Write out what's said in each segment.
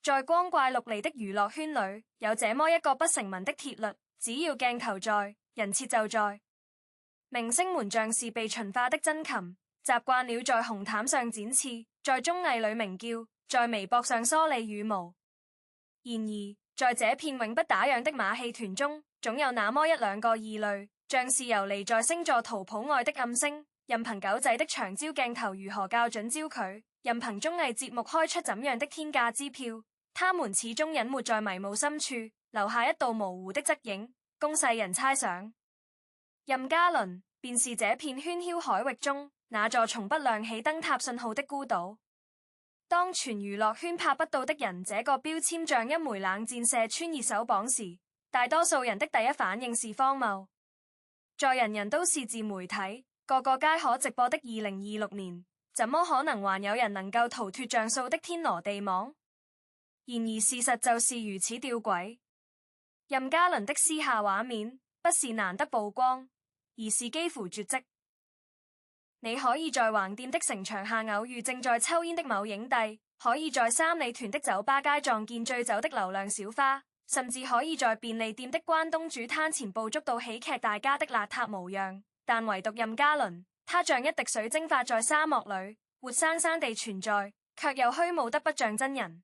在光怪陸離的娛樂圈裏，有這麼一個不成文的鐵律：只要鏡頭在，人設就在。明星們像是被馴化的真禽，習慣了在紅毯上展翅，在綜藝裏鳴叫，在微博上梳理羽毛。然而，在這片永不打烊的馬戲團中，總有那麼一兩個異類，像是遊離在星座圖譜外的暗星，任憑狗仔的長焦鏡頭如何校準焦距，任憑綜藝節目開出怎樣的天價支票，他們始終隱沒在迷霧深處，留下一道模糊的側影，供世人猜想。任嘉倫便是這片喧囂海域中那座從不亮起燈塔信號的孤島。當全娛樂圈拍不到的人這個標籤像一枚冷箭射穿熱搜榜時，大多數人的第一反應是荒謬。在人人都是自媒體，個個皆可直播的2026年，怎麼可能還有人能夠逃脫像素的天羅地網？然而事實就是如此弔詭。任嘉倫的私下畫面不是難得曝光，而是幾乎絕跡。你可以在橫店的城牆下偶遇正在抽煙的某影帝，可以在三里屯的酒吧街撞見醉酒的流量小花，甚至可以在便利店的關東煮攤前捕捉到喜劇大家的邋遢模樣。但唯獨任嘉倫，他像一滴水蒸發在沙漠裏，活生生地存在，卻又虛無得不像真人。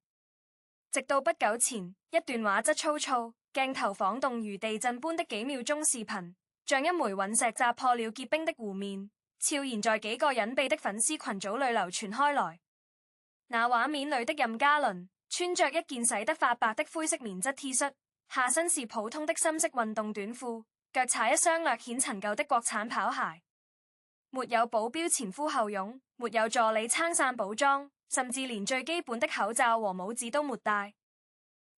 直到不久前，一段畫質粗糙、鏡頭晃動如地震般的幾秒鐘視頻，像一枚隕石砸破了結冰的湖面，悄然在幾個隱蔽的粉絲群組裏流傳開來。那畫面裏的任嘉倫穿着一件洗得發白的灰色棉質 T 恤，下身是普通的深色運動短褲，腳踩一雙略顯陳舊的國產跑鞋，沒有保鏢前呼後擁，沒有助理撐傘補妝，甚至連最基本的口罩和帽子都沒戴。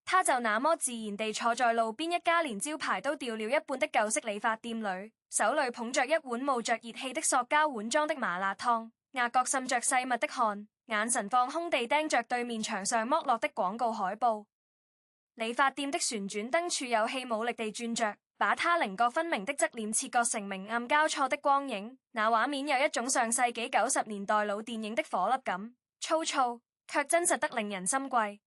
他就那麼自然地坐在路邊一家連招牌都掉了一半的舊式理髮店裏，手裏捧着一碗冒着熱氣的塑膠碗裝的麻辣燙，額角滲着細密的汗，眼神放空地盯着對面牆上剝落的廣告海報。理髮店的旋轉燈柱有氣無力地轉着，把他稜角分明的側臉切割成明暗交錯的光影。那畫面有一種上世紀90年代老電影的顆粒感，粗糙卻真實得令人心悸。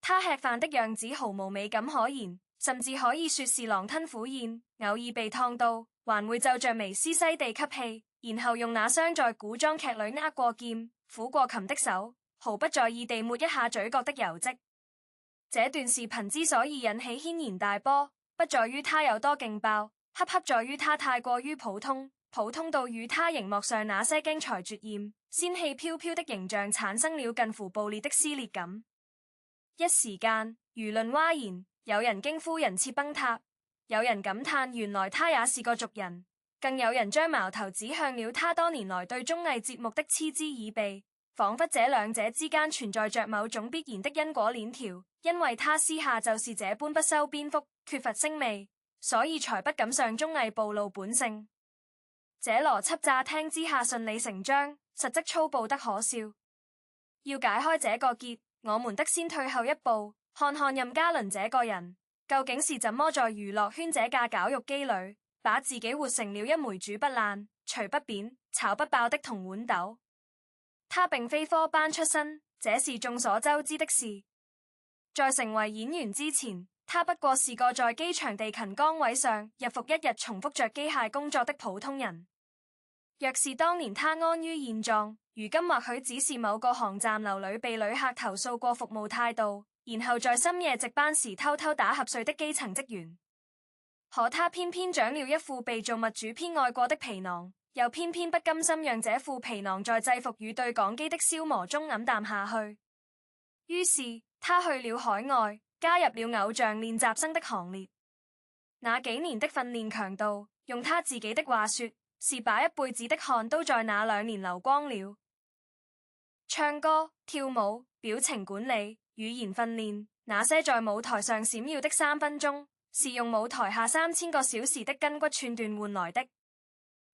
他吃飯的樣子毫無美感可言，甚至可以說是狼吞虎咽，偶爾被燙到，還會皺着眉嘶嘶地吸氣，然後用那雙在古裝劇裏握過劍、撫過琴的手，毫不在意地抹一下嘴角的油漬。這段視頻之所以引起軒然大波，不在於他有多勁爆，恰在於他太過於普通，普通到與他熒幕上那些驚才絕豔、仙氣飄飄的形象產生了近乎暴烈的撕裂感。一時間，輿論譁然，有人驚呼人設崩塌，有人感嘆原來他也是個俗人，更有人將矛頭指向了他多年來對綜藝節目的嗤之以鼻，仿佛這兩者之間存在着某種必然的因果鏈條，因為他私下就是這般不修邊幅，缺乏聲味，所以才不敢上綜藝暴露本性。這邏輯乍聽之下順理成章，實則粗暴得可笑。要解開這個結，我們得先退後一步，看看任嘉倫這個人究竟是怎麼在娛樂圈這架絞肉機裏，把自己活成了一枚煮不爛、捶不扁、炒不爆的銅豌豆。他並非科班出身，這是眾所周知的事。在成為演員之前，他不過是個在機場地勤崗位上日復一日重複着機械工作的普通人。若是當年他安於現狀，如今或許只是某個航站樓裏被旅客投訴過服務態度，然後在深夜值班時偷偷打瞌睡的基層職員。可他偏偏長了一副被造物主偏愛過的皮囊，又偏偏不甘心讓這副皮囊在制服與對講機的消磨中黯淡下去。於是他去了海外，加入了偶像練習生的行列。那幾年的訓練強度，用他自己的話說，是把一輩子的汗都在那2年流光了。唱歌、跳舞、表情管理、語言訓練，那些在舞台上閃耀的3分鐘，是用舞台下3000個小時的筋骨串斷換來的。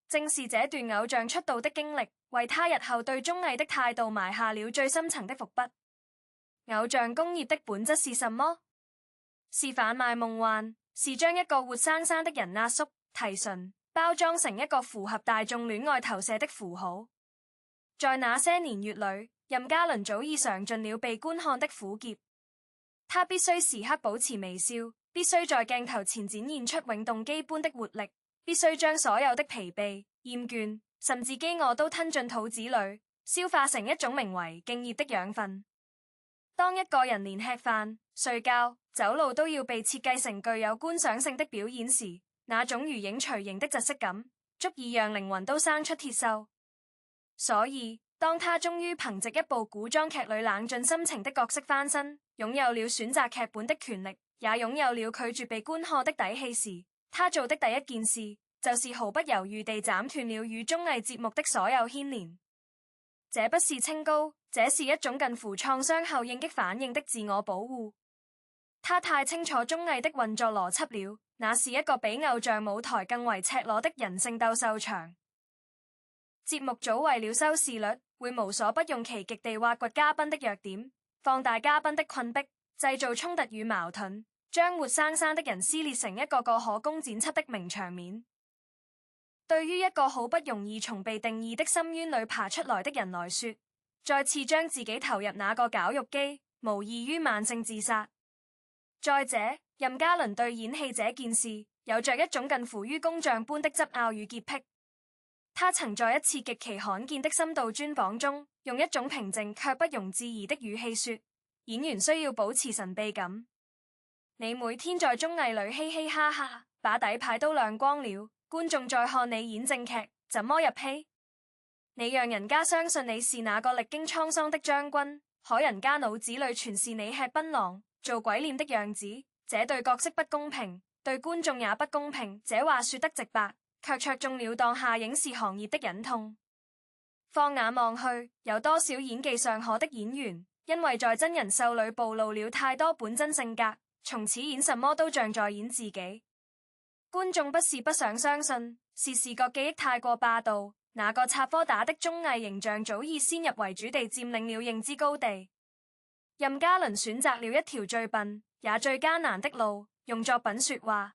正是這段偶像出道的經歷，為他日後對綜藝的態度埋下了最深層的伏筆。偶像工業的本質是什麼？是販賣夢幻，是將一個活生生的人壓縮、提純，包裝成一個符合大眾戀愛投射的符號。在那些年月裏，任嘉倫早已嘗盡了被觀看的苦澀。他必須時刻保持微笑，必須在鏡頭前展現出永動機般的活力，必須將所有的疲憊、厭倦，甚至飢餓都吞進肚子裏，消化成一種名為敬業的養分。當一個人連吃飯、睡覺、走路都要被設計成具有觀賞性的表演時，那種如影隨形的窒息感，足以讓靈魂都生出鐵鏽。所以，當他終於憑藉一部古裝劇裏冷峻深情的角色翻身，擁有了選擇劇本的權力，也擁有了拒絕被觀看的底氣時，他做的第一件事，就是毫不猶豫地斬斷了與綜藝節目的所有牽連。這不是清高，這是一種近乎創傷後應激反應的自我保護。他太清楚綜藝的運作邏輯了，那是一個比偶像舞台更為赤裸的人性鬥獸場。節目組為了收視率，會無所不用其極地挖掘嘉賓的弱點，放大嘉賓的困迫，製造衝突與矛盾，將活生生的人撕裂成一個個可供剪輯的名場面。對於一個好不容易從被定義的深淵裏爬出來的人來說，再次將自己投入那個絞肉機，無異於慢性自殺。再者，任嘉倫對演戲這件事有着一種近乎於工匠般的執拗與潔癖。他曾在一次極其罕見的深度專訪中，用一種平靜卻不容置疑的語氣說：演員需要保持神秘感。你每天在綜藝裏嘻嘻哈哈，把底牌都亮光了，觀眾在看你演正劇，怎麼入戲？你讓人家相信你是那個歷經滄桑的將軍，可人家腦子裏全是你吃檳榔、做鬼臉的樣子，這對角色不公平，對觀眾也不公平。這話說得直白，卻戳中了當下影視行業的隱痛。放眼望去，有多少演技尚可的演員，因為在真人秀裏暴露了太多本真性格，從此演什麼都像在演自己。觀眾不是不想相信，是視覺記憶太過霸道。那個插科打的綜藝形象早已先入為主地佔領了認知高地。任嘉倫選擇了一條最笨也最艱難的路，用作品說話。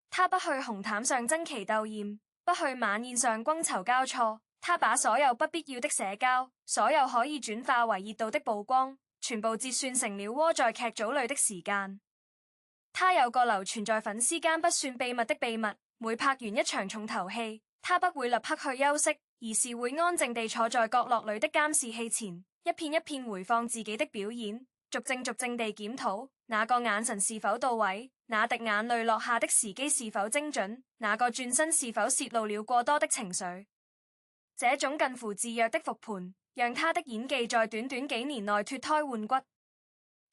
他不去紅毯上爭奇鬥豔，不去晚宴上觥籌交錯。他把所有不必要的社交，所有可以轉化為熱度的曝光，全部折算成了窩在劇組裏的時間。他有個流傳在粉絲間不算秘密的秘密，每拍完一場重頭戲，他不會立刻去休息，而是會安靜地坐在角落裏的監視器前，一片一片回放自己的表演，逐幀地檢討那個眼神是否到位，那滴眼淚落下的時機是否精準，那個轉身是否洩露了過多的情緒。這種近乎自虐的復盤，讓他的演技在短短幾年內脫胎換骨，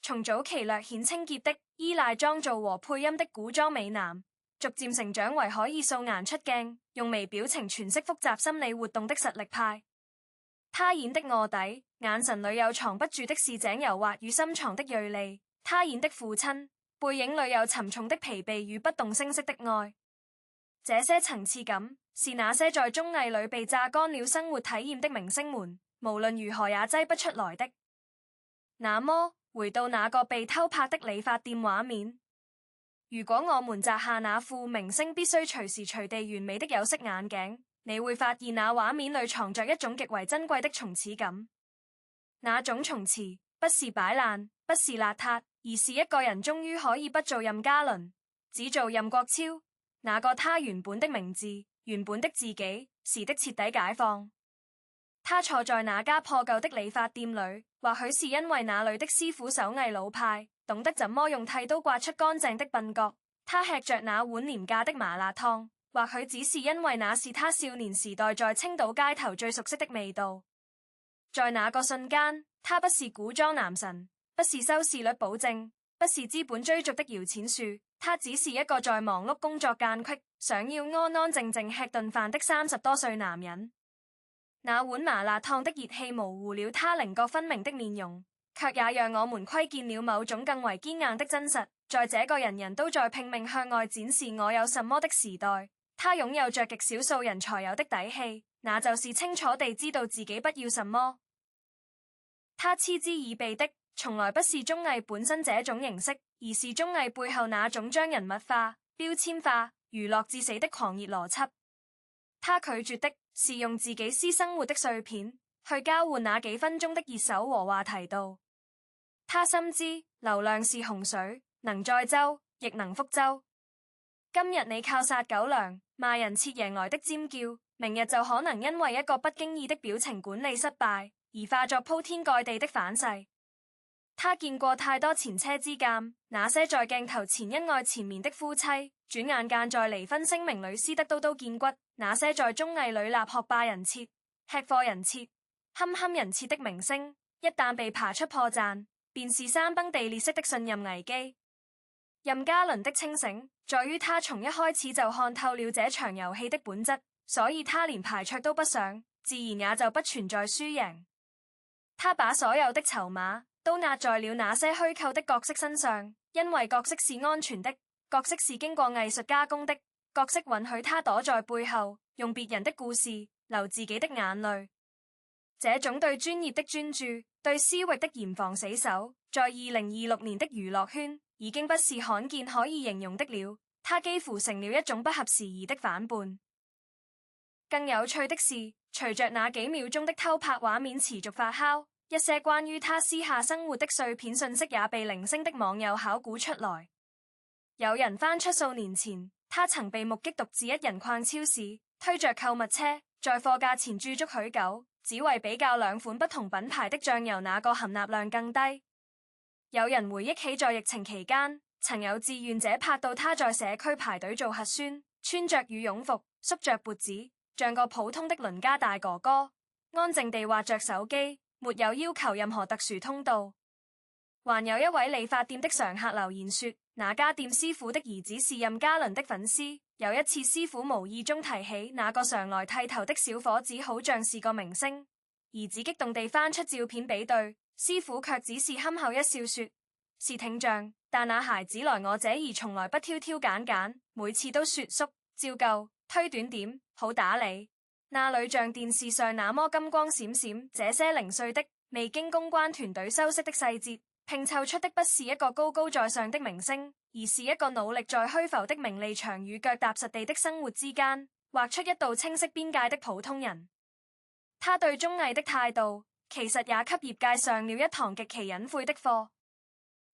從早期略顯清潔的依賴妝造和配音的古裝美男，逐漸成長為可以素顏出鏡，用微表情詮釋複雜心理活動的實力派。他演的臥底，眼神裏有藏不住的市井油滑與深藏的銳利；他演的父親，背影裏有沉重的疲憊與不動聲色的愛。這些層次感，是那些在綜藝裏被榨乾了生活體驗的明星們，無論如何也擠不出來的。那麼，回到那個被偷拍的理髮店畫面，如果我們摘下那副明星必須隨時隨地完美的有色眼鏡，你會發現那畫面裏藏着一種極為珍貴的松弛感。那種松弛，不是擺爛，不是邋遢，而是一個人終於可以不做任嘉倫，只做任國超。那個他原本的名字，原本的自己，時的徹底解放。他坐在那家破舊的理髮店裏，或許是因為那裏的師傅手藝老派，懂得怎麼用剃刀刮出乾淨的鬢角。他吃着那碗廉價的麻辣燙，或許只是因為那是他少年時代在青島街頭最熟悉的味道。在那個瞬間，他不是古裝男神，不是收視率保證，不是資本追逐的搖錢樹，他只是一個在忙碌工作間隙，想要安安靜靜吃頓飯的30多歲男人。那碗麻辣燙的熱氣模糊了他稜角分明的面容，卻也讓我們窺見了某種更為堅硬的真實。在這個人人都在拼命向外展示我有什麼的時代，他擁有着極少數人才有的底氣，那就是清楚地知道自己不要什麼。他嗤之以鼻的，從來不是綜藝本身這種形式，而是綜藝背後那種將人物化、標籤化、娛樂至死的狂熱邏輯。他拒絕的是用自己私生活的碎片去交換那幾分鐘的熱搜和話題度。他深知流量是洪水，能載舟亦能覆舟。今日你靠撒狗糧罵人設贏來的尖叫，明日就可能因為一個不經意的表情管理失敗而化作鋪天蓋地的反噬。他見過太多前車之鑑，那些在鏡頭前恩愛纏綿的夫妻，轉眼間在離婚聲明裏撕得刀刀見骨；那些在綜藝裏立學霸人設、吃貨人設、堪堪人設的明星，一旦被爬出破綻，便是山崩地裂式的信任危機。任嘉倫的清醒在於他從一開始就看透了這場遊戲的本質，所以他連牌桌都不上，自然也就不存在輸贏。他把所有的籌碼都壓在了那些虛構的角色身上，因為角色是安全的，角色是經過藝術加工的，角色允許他躲在背後，用別人的故事流自己的眼淚。這種對專業的專注，對私域的嚴防死守，在2026年的娛樂圈已經不是罕見可以形容的了，他幾乎成了一種不合時宜的反叛。更有趣的是，隨着那幾秒鐘的偷拍畫面持續發酵，一些關於他私下生活的碎片信息也被零星的網友考古出來。有人翻出數年前，他曾被目擊獨自一人逛超市，推着購物車，在貨架前駐足許久，只為比較兩款不同品牌的醬油哪個含鈉量更低。有人回憶起在疫情期間，曾有志願者拍到他在社區排隊做核酸，穿着羽絨服，縮着脖子，像個普通的鄰家大哥哥，安靜地滑着手機，沒有要求任何特殊通道。還有一位理髮店的常客留言說，那家店師傅的兒子是任嘉倫的粉絲。有一次師傅無意中提起那個常來剃頭的小伙子好像是個明星，兒子激動地翻出照片比對，師傅卻只是憨厚一笑說，是挺像，但那孩子來我這兒從來不挑挑揀揀，每次都說叔照舊推短點好打理。那裡像電視上那麼金光閃閃，這些零碎的未經公關團隊修飾的細節，拼湊出的不是一個高高在上的明星，而是一個努力在虛浮的名利場與腳踏實地的生活之間畫出一道清晰邊界的普通人。他對綜藝的態度其實也給業界上了一堂極其隱晦的課。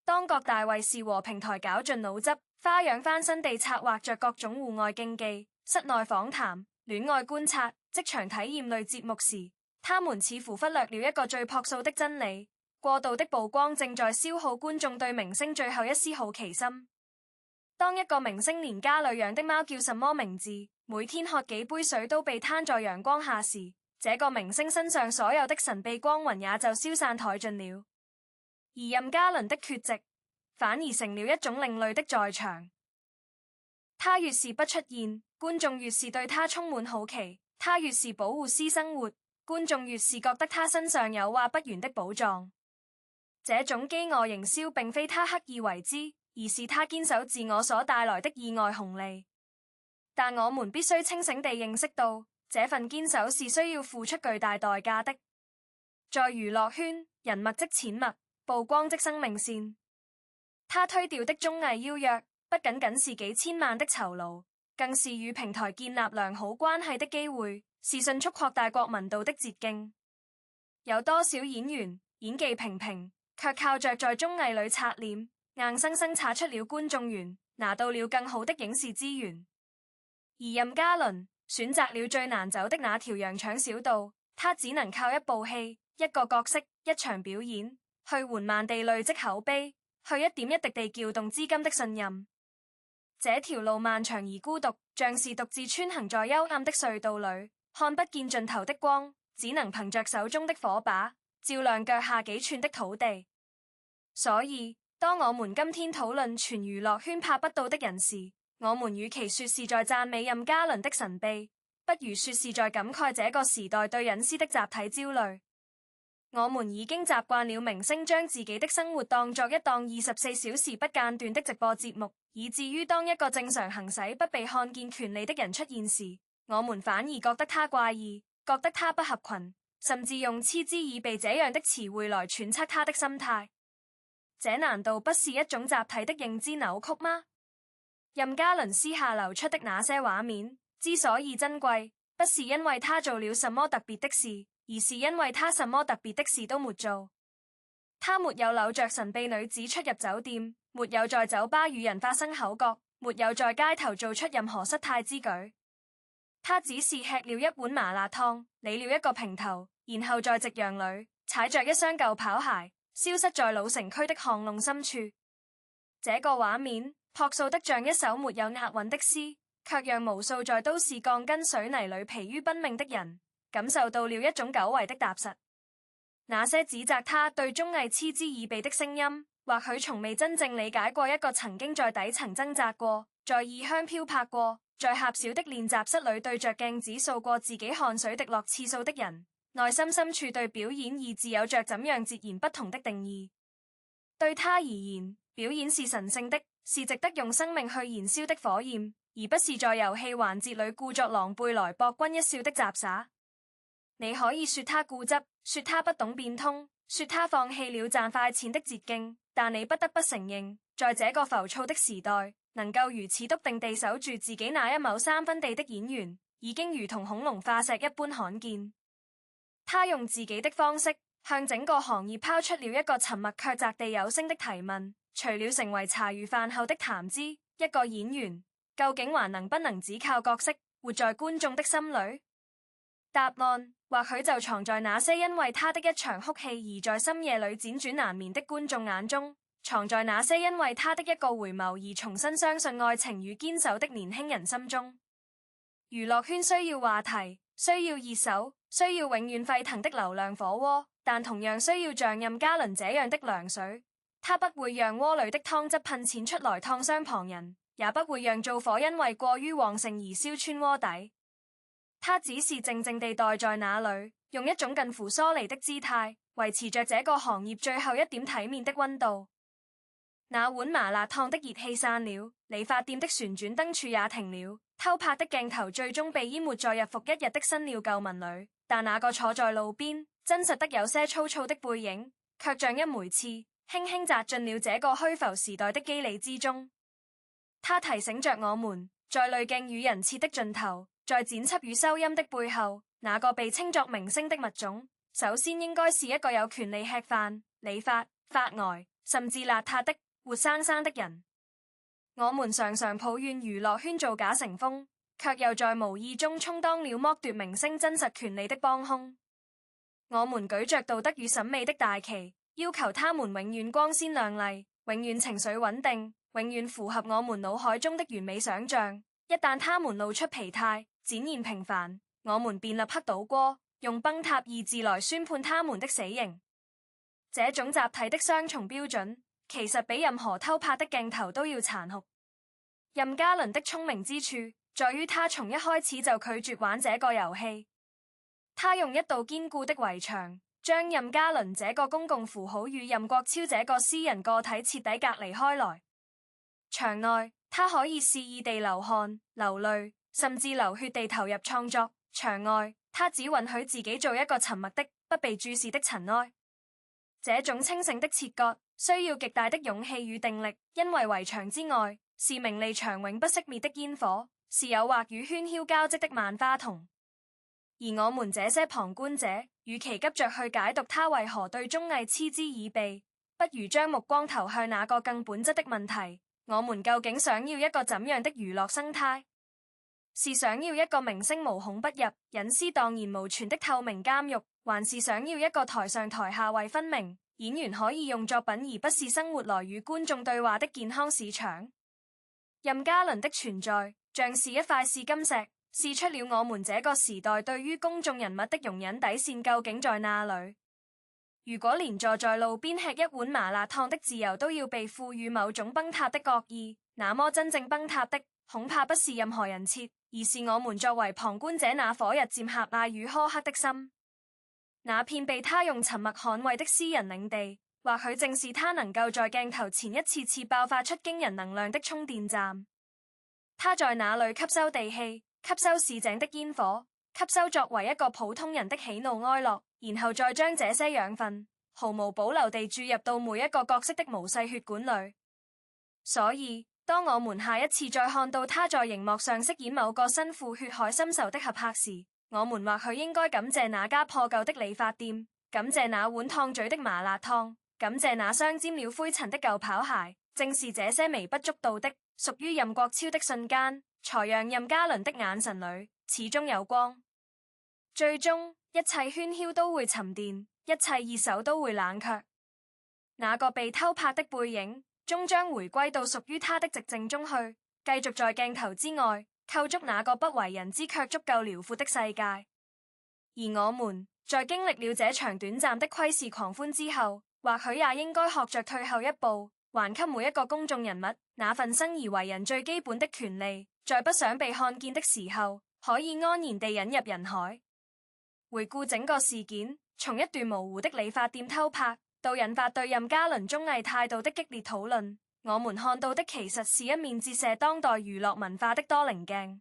當各大衛視和平台絞盡腦汁花樣翻新地策劃着各種戶外競技、室內訪談、戀愛觀察、職場體驗類節目時，他們似乎忽略了一個最樸素的真理：過度的曝光正在消耗觀眾對明星最後一絲好奇心。當一個明星連家裏養的貓叫什麼名字，每天喝幾杯水都被攤在陽光下時，這個明星身上所有的神秘光暈也就消散殆盡了。而任嘉倫的缺席反而成了一種另類的在場。他越是不出現，觀眾越是對他充滿好奇；他越是保護私生活，觀眾越是覺得他身上有挖不完的寶藏。這種飢餓營銷並非他刻意為之，而是他堅守自我所帶來的意外紅利。但我們必須清醒地認識到，這份堅守是需要付出巨大代價的。在娛樂圈，人脈即錢脈，曝光即生命線。他推掉的綜藝邀約，不僅僅是幾千萬的酬勞，更是與平台建立良好關係的機會，是迅速擴大國民度的捷徑。有多少演員演技平平，卻靠着在綜藝裏刷臉，硬生生刷出了觀眾緣，拿到了更好的影視資源。而任嘉倫選擇了最難走的那條羊腸小道，他只能靠一部戲、一個角色、一場表演，去緩慢地累積口碑，去一點一滴地撬動資金的信任。這條路漫長而孤獨，像是獨自穿行在幽暗的隧道裏，看不見盡頭的光，只能憑着手中的火把，照亮腳下幾寸的土地。所以，當我們今天討論全娛樂圈拍不到的人時，我們與其說是在讚美任嘉倫的神秘，不如說是在感慨這個時代對隱私的集體焦慮。我們已經習慣了明星將自己的生活當作一檔24小時不間斷的直播節目，以至於當一個正常行使不被看見權利的人出現時，我們反而覺得他怪異，覺得他不合群，甚至用嗤之以鼻這樣的詞彙來揣測他的心態。這難道不是一種集體的認知扭曲嗎？任嘉倫私下流出的那些畫面之所以珍貴，不是因為他做了什麼特別的事，而是因為他什麼特別的事都沒做。他沒有摟着神秘女子出入酒店，沒有在酒吧與人發生口角，沒有在街頭做出任何失態之舉。他只是吃了一碗麻辣燙，理了一個平頭，然後在夕陽裏踩着一雙舊跑鞋，消失在老城區的巷弄深處。這個畫面樸素得像一首沒有押韻的詩，卻讓無數在都市鋼筋水泥裏疲於奔命的人感受到了一種久違的踏實。那些指責他對綜藝嗤之以鼻的聲音，或許從未真正理解過一個曾經在底層掙扎過，在異鄉漂泊過，在狹小的練習室裏對着鏡子數過自己汗水滴落次數的人，內心深處對表演二字有着怎樣截然不同的定義。對他而言，表演是神聖的，是值得用生命去燃燒的火焰，而不是在遊戲環節裏故作狼狽來博君一笑的雜耍。你可以說他固執，說他不懂變通，說他放棄了賺快錢的捷徑，但你不得不承認，在這個浮躁的時代，能夠如此篤定地守住自己那一畝三分地的演員，已經如同恐龍化石一般罕見。他用自己的方式向整個行業拋出了一個沉默卻擲地有聲的提問，除了成為茶餘飯後的談資，一個演員究竟還能不能只靠角色活在觀眾的心裏？答案或許就藏在那些因為他的一場哭戲而在深夜裏輾轉難眠的觀眾眼中，藏在那些因為他的一個回眸而重新相信愛情與堅守的年輕人心中。娛樂圈需要話題，需要熱搜，需要永遠沸騰的流量火鍋，但同樣需要像任嘉倫這樣的涼水。他不會讓鍋裏的湯汁噴濺出來燙傷旁人，也不會讓灶火因為過於旺盛而燒穿鍋底。他只是靜靜地待在那裏，用一種近乎疏離的姿態，維持着這個行業最後一點體面的溫度。那碗麻辣燙的熱氣散了，理髮店的旋轉燈柱也停了，偷拍的鏡頭最終被淹沒在日復一日的新料舊聞裏。但那個坐在路邊，真實得有些粗糙的背影，卻像一枚刺，輕輕扎進了這個虛浮時代的肌理之中。他提醒着我們，在濾鏡與人設的盡頭，在剪輯與收音的背後，那個被稱作明星的物種，首先應該是一個有權利吃飯、理髮、發呆，甚至邋遢的活生生的人。我們常常抱怨娛樂圈造假成風，卻又在無意中充當了剝奪明星真實權利的幫兇。我們舉着道德與審美的大旗，要求他們永遠光鮮亮麗，永遠情緒穩定，永遠符合我們腦海中的完美想象。一旦他們露出疲態，展現平凡，我們便立刻倒戈，用崩塌二字來宣判他們的死刑。這種集體的雙重標準，其實比任何偷拍的鏡頭都要殘酷。任嘉倫的聰明之處，在於他從一開始就拒絕玩這個遊戲。他用一道堅固的圍牆，將任嘉倫這個公共符號與任國超這個私人個體徹底隔離開來。場內，他可以肆意地流汗、流淚，甚至流血地投入創作；場外，他只允許自己做一個沉默的、不被注視的塵埃。這種清醒的切割需要極大的勇氣與定力，因為圍牆之外是名利場永不熄滅的煙火，是誘惑與喧囂交織的萬花筒。而我們這些旁觀者，與其急着去解讀他為何對綜藝嗤之以鼻，不如將目光投向那個更本質的問題：我們究竟想要一個怎樣的娛樂生態？是想要一個明星無孔不入、隱私蕩然無存的透明監獄，還是想要一個台上台下位分明、演員可以用作品而不是生活來與觀眾對話的健康市場？任嘉倫的存在像是一塊試金石，試出了我們這個時代對於公眾人物的容忍底線究竟在哪裡。如果連坐在路邊吃一碗麻辣燙的自由都要被賦予某種崩塌的惡意，那麼真正崩塌的恐怕不是任何人設，而是我們作為旁觀者那顆日漸狹隘與苛刻的心。那片被他用沉默捍衛的私人領地，或許正是他能夠在鏡頭前一次次爆發出驚人能量的充電站。他在那裡吸收地氣，吸收市井的煙火，吸收作為一個普通人的喜怒哀樂，然後再將這些養分毫無保留地注入到每一個角色的毛細血管裡。所以，當我們下一次再看到他在熒幕上飾演某個身負血海深仇的俠客時，我們或許應該感謝那家破舊的理髮店，感謝那碗燙嘴的麻辣燙，感謝那雙沾了灰塵的舊跑鞋，正是這些微不足道的，屬於任國超的瞬間，才讓任嘉倫的眼神裏始終有光。最終，一切喧囂都會沉澱，一切熱手都會冷卻。那個被偷拍的背影，終將回歸到屬於他的寂靜中去，繼續在鏡頭之外構築那個不為人知卻足夠遼闊的世界。而我們在經歷了這場短暫的窺視狂歡之後，或許也應該學着退後一步，還給每一個公眾人物那份生而為人最基本的權利，在不想被看見的時候，可以安然地引入人海。回顧整個事件，從一段模糊的理髮店偷拍，到引發對任嘉倫綜藝態度的激烈討論，我們看到的其實是一面折射當代娛樂文化的多棱鏡。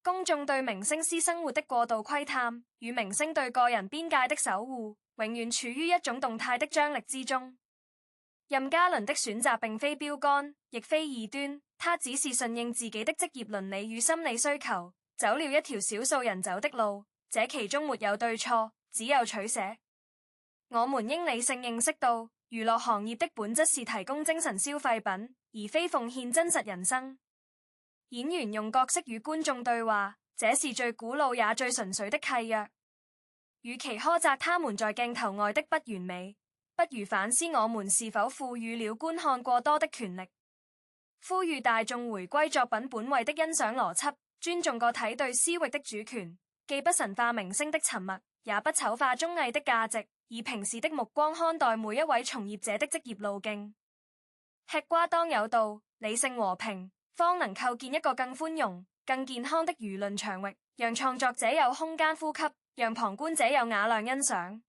公眾對明星私生活的過度窺探，與明星對個人邊界的守護，永遠處於一種動態的張力之中。任嘉倫的選擇並非標杆，亦非異端，他只是順應自己的職業倫理與心理需求，走了一條少數人走的路。這其中沒有對錯，只有取捨。我們應理性認識到，娛樂行業的本質是提供精神消費品，而非奉獻真實人生。演員用角色與觀眾對話，這是最古老也最純粹的契約。與其苛責他們在鏡頭外的不完美，不如反思我們是否賦予了觀看過多的權力。呼籲大眾回歸作品本位的欣賞邏輯，尊重個體對私域的主權，既不神化明星的沉默，也不醜化綜藝的價值，以平視的目光看待每一位從業者的職業路徑。吃瓜當有道，理性和平，方能構建一個更寬容、更健康的輿論場域，讓創作者有空間呼吸，讓旁觀者有雅量欣賞。